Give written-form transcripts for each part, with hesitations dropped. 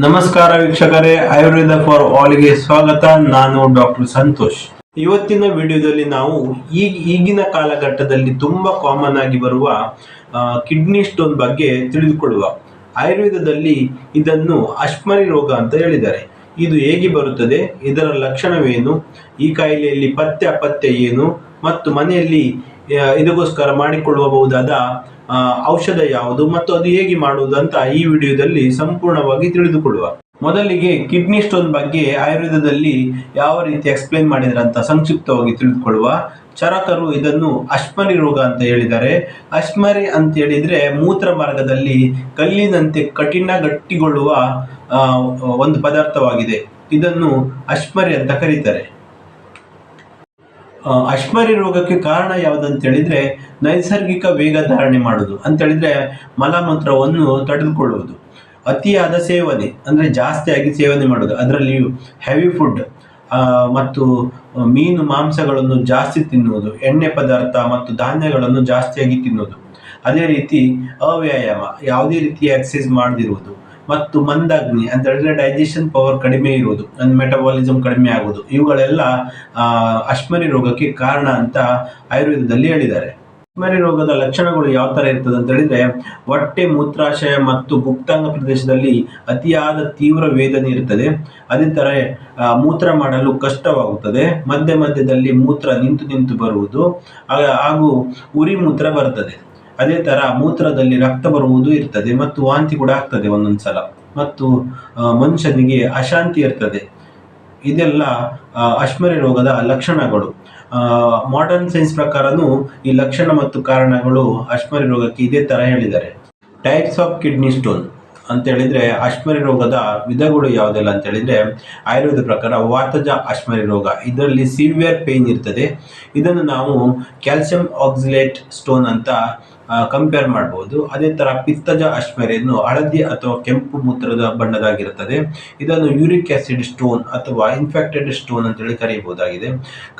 ನಮಸ್ಕಾರ ವೀಕ್ಷಕರೇ, Ayurveda for algae ಸ್ವಾಗತ. ನಾನು ಡಾಕ್ಟರ್ ಸಂತೋಷ್. ಇವತ್ತಿನ ವಿಡಿಯೋದಲ್ಲಿ ನಾವು ಈಗಿನ ಕಾಲಘಟ್ಟದಲ್ಲಿ ತುಂಬಾ ಕಾಮನ್ ಆಗಿ ಬರುವ ಕಿಡ್ನಿ ಸ್ಟೋನ್ ಬಗ್ಗೆ ತಿಳಿದುಕೊಳ್ಳುವ. ಆಯುರ್ವೇದದಲ್ಲಿ ಇದನ್ನು ಅಶ್ಮರಿ ರೋಗ ಅಂತ ಹೇಳಿದ್ದಾರೆ. ಇದು ಹೇಗೆ ಬರುತ್ತದೆ, ಇದರ ಲಕ್ಷಣವೇನು, ಈ ಕಾಯಿಲೆಯಲ್ಲಿ ಪಥ್ಯ ಅಪಥ್ಯ ಏನು ಮತ್ತು ಮನೆಯಲ್ಲಿ ಇದಕ್ಕೋಸ್ಕರ ಮಾಡಿಕೊಳ್ಳಬಹುದಾದ ಔಷಧ ಯಾವುದು ಮತ್ತು ಅದು ಹೇಗೆ ಮಾಡುವುದು ಅಂತ ಈ ವಿಡಿಯೋದಲ್ಲಿ ಸಂಪೂರ್ಣವಾಗಿ ತಿಳಿದುಕೊಳ್ಳುವ. ಮೊದಲಿಗೆ ಕಿಡ್ನಿ ಸ್ಟೋನ್ ಬಗ್ಗೆ ಆಯುರ್ವೇದದಲ್ಲಿ ಯಾವ ರೀತಿ ಎಕ್ಸ್ಪ್ಲೈನ್ ಮಾಡಿದ್ರೆ ಅಂತ ಸಂಕ್ಷಿಪ್ತವಾಗಿ ತಿಳಿದುಕೊಳ್ಳುವ. ಚರಕರು ಇದನ್ನು ಅಶ್ಮರಿ ರೋಗ ಅಂತ ಹೇಳಿದ್ದಾರೆ. ಅಶ್ಮರಿ ಅಂತ ಹೇಳಿದ್ರೆ ಮೂತ್ರ ಮಾರ್ಗದಲ್ಲಿ ಕಲ್ಲಿನಂತೆ ಕಠಿಣ ಗಟ್ಟಿಗೊಳ್ಳುವ ಒಂದು ಪದಾರ್ಥವಾಗಿದೆ. ಇದನ್ನು ಅಶ್ಮರಿ ಅಂತ ಕರೀತಾರೆ. ಅಶ್ಮರಿ ರೋಗಕ್ಕೆ ಕಾರಣ ಯಾವುದಂತ ಹೇಳಿದ್ರೆ ನೈಸರ್ಗಿಕ ವೇಗ ಧಾರಣೆ ಮಾಡುವುದು ಅಂತ ಹೇಳಿದ್ರೆ ಮಲಮೂತ್ರವನ್ನು ತಡೆದುಕೊಳ್ಳುವುದು, ಅತಿಯಾದ ಸೇವನೆ ಅಂದ್ರೆ ಜಾಸ್ತಿಯಾಗಿ ಸೇವನೆ ಮಾಡುವುದು, ಅದರಲ್ಲಿಯೂ ಹೆವಿ ಫುಡ್ ಮತ್ತು ಮೀನು ಮಾಂಸಗಳನ್ನು ಜಾಸ್ತಿ ತಿನ್ನುವುದು, ಎಣ್ಣೆ ಪದಾರ್ಥ ಮತ್ತು ಧಾನ್ಯಗಳನ್ನು ಜಾಸ್ತಿಯಾಗಿ ತಿನ್ನುವುದು, ಅದೇ ರೀತಿ ಅವ್ಯಾಯಾಮ, ಯಾವುದೇ ರೀತಿಯ ಎಕ್ಸಸೈಸ್ ಮಾಡದಿರುವುದು ಮತ್ತು ಮಂದಾಗ್ನಿ ಅಂತ ಹೇಳಿದ್ರೆ ಡೈಜೆಷನ್ ಪವರ್ ಕಡಿಮೆ ಇರುವುದು, ಮೆಟಬಾಲಿಸಮ್ ಕಡಿಮೆ ಆಗುವುದು, ಇವುಗಳೆಲ್ಲ ಅಶ್ಮರಿ ರೋಗಕ್ಕೆ ಕಾರಣ ಅಂತ ಆಯುರ್ವೇದದಲ್ಲಿ ಹೇಳಿದ್ದಾರೆ. ಅಶ್ಮರಿ ರೋಗದ ಲಕ್ಷಣಗಳು ಯಾವ ತರ ಇರ್ತದೆ ಅಂತ ಹೇಳಿದ್ರೆ ಹೊಟ್ಟೆ, ಮೂತ್ರಾಶಯ ಮತ್ತು ಗುಪ್ತಾಂಗ ಪ್ರದೇಶದಲ್ಲಿ ಅತಿಯಾದ ತೀವ್ರ ವೇದನೆ ಇರುತ್ತದೆ. ಅದೇ ತರ ಮೂತ್ರ ಮಾಡಲು ಕಷ್ಟವಾಗುತ್ತದೆ, ಮಧ್ಯ ಮಧ್ಯದಲ್ಲಿ ಮೂತ್ರ ನಿಂತು ಬರುವುದು ಹಾಗೂ ಉರಿ ಮೂತ್ರ ಬರುತ್ತದೆ. ಅದೇ ತರ ಮೂತ್ರದಲ್ಲಿ ರಕ್ತ ಬರುವುದು ಇರ್ತದೆ ಮತ್ತು ವಾಂತಿ ಕೂಡ ಆಗ್ತದೆ ಒಂದೊಂದ್ಸಲ, ಮತ್ತು ಮನುಷ್ಯನಿಗೆ ಅಶಾಂತಿ ಇರ್ತದೆ. ಇದೆಲ್ಲ ಅಶ್ಮರಿ ರೋಗದ ಲಕ್ಷಣಗಳು. ಮಾಡರ್ನ್ ಸೈನ್ಸ್ ಪ್ರಕಾರನೂ ಈ ಲಕ್ಷಣ ಮತ್ತು ಕಾರಣಗಳು ಅಶ್ಮರಿ ರೋಗಕ್ಕೆ ಇದೇ ತರ ಹೇಳಿದ್ದಾರೆ. ಟೈಪ್ಸ್ ಆಫ್ ಕಿಡ್ನಿ ಸ್ಟೋನ್ ಅಂತ ಹೇಳಿದ್ರೆ ಅಶ್ಮರಿ ರೋಗದ ವಿಧಗಳು ಯಾವುದೆಲ್ಲ ಅಂತ ಹೇಳಿದ್ರೆ ಆಯುರ್ವೇದ ಪ್ರಕಾರ ವಾತಜ ಅಶ್ಮರಿ ರೋಗ, ಇದರಲ್ಲಿ ಸಿವಿಯರ್ ಪೇನ್ ಇರ್ತದೆ. ಇದನ್ನು ನಾವು ಕ್ಯಾಲ್ಸಿಯಂ ಆಕ್ಸಿಲೇಟ್ ಸ್ಟೋನ್ ಅಂತ ಕಂಪೇರ್ ಮಾಡಬಹುದು. ಅದೇ ತರ ಪಿತ್ತಜ ಅಶ್ಮರಿಯನ್ನು ಹಳದಿ ಅಥವಾ ಕೆಂಪು ಮೂತ್ರದ ಬಣ್ಣದಾಗಿರುತ್ತದೆ. ಇದನ್ನು ಯೂರಿಕ್ ಆಸಿಡ್ ಸ್ಟೋನ್ ಅಥವಾ ಇನ್ಫೆಕ್ಟೆಡ್ ಸ್ಟೋನ್ ಅಂತೇಳಿ ಕರೆಯಬಹುದಾಗಿದೆ.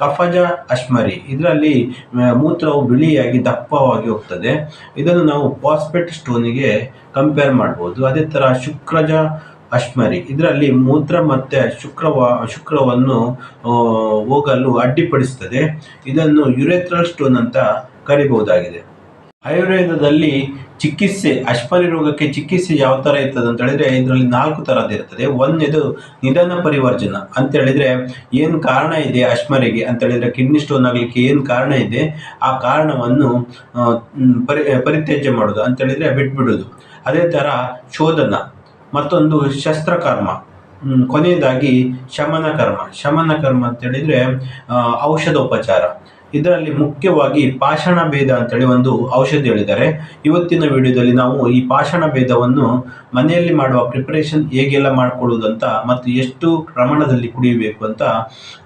ಕಫಜ ಅಶ್ಮರಿ, ಇದರಲ್ಲಿ ಮೂತ್ರವು ಬಿಳಿಯಾಗಿ ದಪ್ಪವಾಗಿ ಹೋಗ್ತದೆ. ಇದನ್ನು ನಾವು ಫಾಸ್ಫೇಟ್ ಸ್ಟೋನಿಗೆ ಕಂಪೇರ್ ಮಾಡಬಹುದು. ಅದೇ ತರ ಶುಕ್ರಜ ಅಶ್ಮರಿ, ಇದರಲ್ಲಿ ಮೂತ್ರ ಮತ್ತೆ ಶುಕ್ರವನ್ನು ಹೋಗಲು ಅಡ್ಡಿಪಡಿಸುತ್ತದೆ. ಇದನ್ನು ಯುರೆಥ್ರಲ್ ಸ್ಟೋನ್ ಅಂತ ಕರೀಬಹುದಾಗಿದೆ. ಆಯುರ್ವೇದದಲ್ಲಿ ಚಿಕಿತ್ಸೆ, ಅಶ್ಮರಿ ರೋಗಕ್ಕೆ ಚಿಕಿತ್ಸೆ ಯಾವ ತರ ಇರ್ತದೆ ಅಂತ ಹೇಳಿದ್ರೆ ಇದರಲ್ಲಿ 4 ತರದ್ದು ಇರ್ತದೆ. ಒಂದೇದು ನಿಧನ ಪರಿವರ್ಜನ ಅಂತ ಹೇಳಿದ್ರೆ ಏನು ಕಾರಣ ಇದೆ ಅಶ್ಮರಿಗೆ ಅಂತ ಹೇಳಿದ್ರೆ ಕಿಡ್ನಿ ಸ್ಟೋನ್ ಆಗ್ಲಿಕ್ಕೆ ಏನು ಕಾರಣ ಇದೆ ಆ ಕಾರಣವನ್ನು ಪರಿತ್ಯಾಜ್ಯ ಮಾಡೋದು ಅಂತ ಹೇಳಿದ್ರೆ ಬಿಟ್ಬಿಡುದು. ಅದೇ ತರ ಶೋಧನ, ಮತ್ತೊಂದು ಶಸ್ತ್ರಕರ್ಮ, ಕೊನೆಯದಾಗಿ ಶಮನ ಕರ್ಮ ಅಂತ ಹೇಳಿದ್ರೆ ಔಷಧೋಪಚಾರ. ಇದರಲ್ಲಿ ಮುಖ್ಯವಾಗಿ ಪಾಷಾಣ ಭೇದ ಅಂತೇಳಿ ಒಂದು ಔಷಧಿ ಹೇಳಿದ್ದಾರೆ. ಇವತ್ತಿನ ವಿಡಿಯೋದಲ್ಲಿ ನಾವು ಈ ಪಾಷಾಣ ಭೇದವನ್ನು ಮನೆಯಲ್ಲಿ ಮಾಡುವ ಪ್ರಿಪರೇಷನ್ ಹೇಗೆಲ್ಲ ಮಾಡಿಕೊಳ್ಳುವುದಂತ ಮತ್ತು ಎಷ್ಟು ಪ್ರಮಾಣದಲ್ಲಿ ಕುಡಿಯಬೇಕು ಅಂತ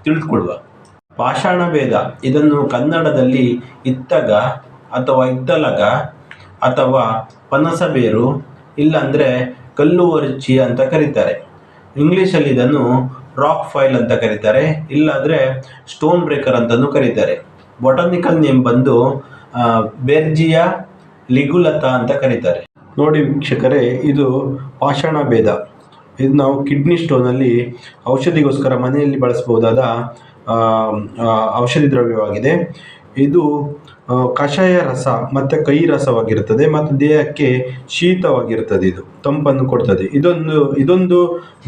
ತಿಳಿದುಕೊಳ್ಳುವ. ಪಾಷಾಣ ಭೇದ, ಇದನ್ನು ಕನ್ನಡದಲ್ಲಿ ಇತ್ತಗ ಅಥವಾ ಇತ್ತಲಗ ಅಥವಾ ಪನಸಬೇರು ಇಲ್ಲಾಂದ್ರೆ ಕಲ್ಲುವರ್ಚಿ ಅಂತ ಕರೀತಾರೆ. ಇಂಗ್ಲಿಷಲ್ಲಿ ಇದನ್ನು ರಾಕ್ ಫೈಲ್ ಅಂತ ಕರೀತಾರೆ, ಇಲ್ಲಾಂದ್ರೆ ಸ್ಟೋನ್ ಬ್ರೇಕರ್ ಅಂತಾನೂ ಕರೀತಾರೆ. ಬೊಟಾನಿಕಲ್ ನೇಮ್ ಬಂದು ಬೆರ್ಜಿಯಾ ಲಿಗುಲತಾ ಅಂತ ಕರೀತಾರೆ. ನೋಡಿ ವೀಕ್ಷಕರೇ, ಇದು ಪಾಷಾಣ ಭೇದ. ಇದು ನಾವು ಕಿಡ್ನಿ ಸ್ಟೋನಲ್ಲಿ ಔಷಧಿಗೋಸ್ಕರ ಮನೆಯಲ್ಲಿ ಬಳಸಬಹುದಾದ ಔಷಧಿ ದ್ರವ್ಯವಾಗಿದೆ. ಇದು ಕಷಾಯ ರಸ ಮತ್ತು ಕಹಿ ರಸವಾಗಿರುತ್ತದೆ ಮತ್ತು ದೇಹಕ್ಕೆ ಶೀತವಾಗಿರ್ತದೆ. ಇದು ತಂಪನ್ನು ಕೊಡ್ತದೆ. ಇದೊಂದು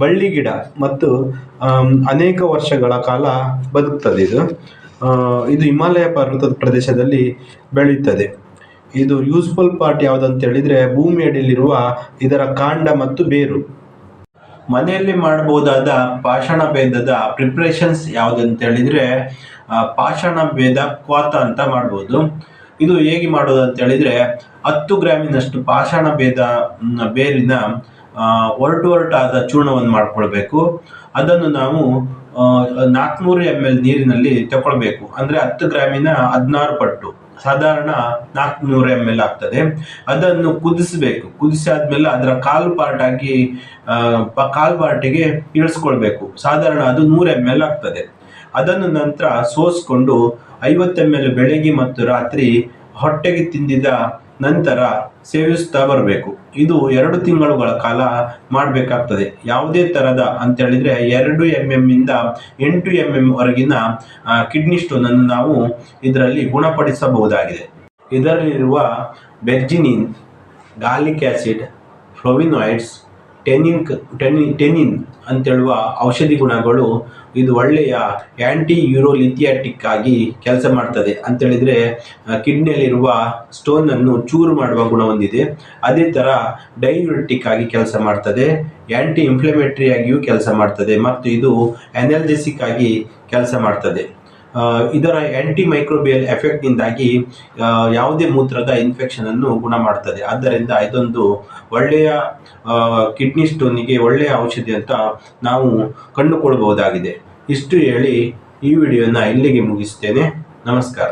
ಬಳ್ಳಿ ಗಿಡ ಮತ್ತು ಅನೇಕ ವರ್ಷಗಳ ಕಾಲ ಬದುಕ್ತದೆ. ಇದು ಹಿಮಾಲಯ ಪರ್ವತದ ಪ್ರದೇಶದಲ್ಲಿ ಬೆಳೆಯುತ್ತದೆ. ಇದು ಯೂಸ್ಫುಲ್ ಪಾರ್ಟ್ ಯಾವುದಂತ ಹೇಳಿದ್ರೆ ಭೂಮಿ ಅಡಿಯಲ್ಲಿರುವ ಇದರ ಕಾಂಡ ಮತ್ತು ಬೇರು. ಮನೆಯಲ್ಲಿ ಮಾಡಬಹುದಾದ ಪಾಷಾಣ ಭೇದದ ಪ್ರಿಪ್ರೇಷನ್ಸ್ ಯಾವುದಂತ ಹೇಳಿದ್ರೆ ಪಾಷಾಣ ಭೇದ ಕ್ವಾತ ಅಂತ ಮಾಡ್ಬೋದು. ಇದು ಹೇಗೆ ಮಾಡೋದು ಅಂತ ಹೇಳಿದ್ರೆ 10 ಗ್ರಾಮಿನಷ್ಟು ಪಾಷಾಣ ಭೇದ ಬೇರಿನ ಒರಟಾದ ಚೂರ್ಣವನ್ನು ಮಾಡ್ಕೊಳ್ಬೇಕು. ಅದನ್ನು ನಾವು 400 ml ನೀರಿನಲ್ಲಿ ತಗೊಳ್ಬೇಕು. ಅಂದ್ರೆ 10 ಗ್ರಾಮಿನ 16 ಪಟ್ಟು, ಸಾಧಾರಣ 400 ml ಆಗ್ತದೆ. ಅದನ್ನು ಕುದಿಸಬೇಕು. ಕುದಿಸಾದ್ಮೇಲೆ ಅದರ ಕಾಲು ಪಾರ್ಟಿಗೆ ಇಳಿಸ್ಕೊಳ್ಬೇಕು. ಸಾಧಾರಣ ಅದು 100 ml ಆಗ್ತದೆ. ಅದನ್ನು ನಂತರ ಸೋಸ್ಕೊಂಡು 50 ml ಬೆಳಗ್ಗೆ ಮತ್ತು ರಾತ್ರಿ ಹೊಟ್ಟೆಗೆ ತಿಂದಿದ ನಂತರ ಸೇವಿಸ್ತಾ ಬರಬೇಕು. ಇದು 2 ತಿಂಗಳುಗಳ ಕಾಲ ಮಾಡಬೇಕಾಗ್ತದೆ. ಯಾವುದೇ ಥರದ ಅಂತೇಳಿದರೆ 2 mm ಇಂದ 8 mm ವರೆಗಿನ ಕಿಡ್ನಿ ಸ್ಟೋನನ್ನು ನಾವು ಇದರಲ್ಲಿ ಗುಣಪಡಿಸಬಹುದಾಗಿದೆ. ಇದರಲ್ಲಿರುವ ಬೆರ್ಜಿನಿನ್, ಗಾಲಿಕ್ ಆ್ಯಸಿಡ್, ಫ್ಲೋವಿನಾಯ್ಡ್ಸ್, ಟೆನಿನ್ ಅಂತೇಳುವ ಔಷಧಿ ಗುಣಗಳು ಇದು ಒಳ್ಳೆಯ ಆ್ಯಂಟಿ ಯೂರೋಲಿಥಿಯಾಟಿಕ್ ಆಗಿ ಕೆಲಸ ಮಾಡ್ತದೆ. ಅಂತೇಳಿದರೆ ಕಿಡ್ನಿಯಲ್ಲಿರುವ ಸ್ಟೋನನ್ನು ಚೂರು ಮಾಡುವ ಗುಣ ಹೊಂದಿದೆ. ಅದೇ ಥರ ಡೈಯೂರೆಟಿಕ್ ಆಗಿ ಕೆಲಸ ಮಾಡ್ತದೆ, ಆ್ಯಂಟಿ ಇನ್ಫ್ಲಮೇಟರಿ ಆಗಿಯೂ ಕೆಲಸ ಮಾಡ್ತದೆ ಮತ್ತು ಇದು ಅನಾಲ್ಜೆಸಿಕ್ ಆಗಿ ಕೆಲಸ ಮಾಡ್ತದೆ. ಇದರ ಆ್ಯಂಟಿ ಮೈಕ್ರೋಬಿಯಲ್ ಎಫೆಕ್ಟ್ನಿಂದಾಗಿ ಯಾವುದೇ ಮೂತ್ರದ ಇನ್ಫೆಕ್ಷನನ್ನು ಗುಣ ಮಾಡ್ತದೆ. ಆದ್ದರಿಂದ ಇದೊಂದು ಒಳ್ಳೆಯ ಕಿಡ್ನಿ ಸ್ಟೋನಿಗೆ ಒಳ್ಳೆಯ ಔಷಧಿ ಅಂತ ನಾವು ಕಂಡುಕೊಳ್ಬಹುದಾಗಿದೆ. ಇಷ್ಟು ಹೇಳಿ ಈ ವಿಡಿಯೋನ ಇಲ್ಲಿಗೆ ಮುಗಿಸ್ತೇನೆ. ನಮಸ್ಕಾರ.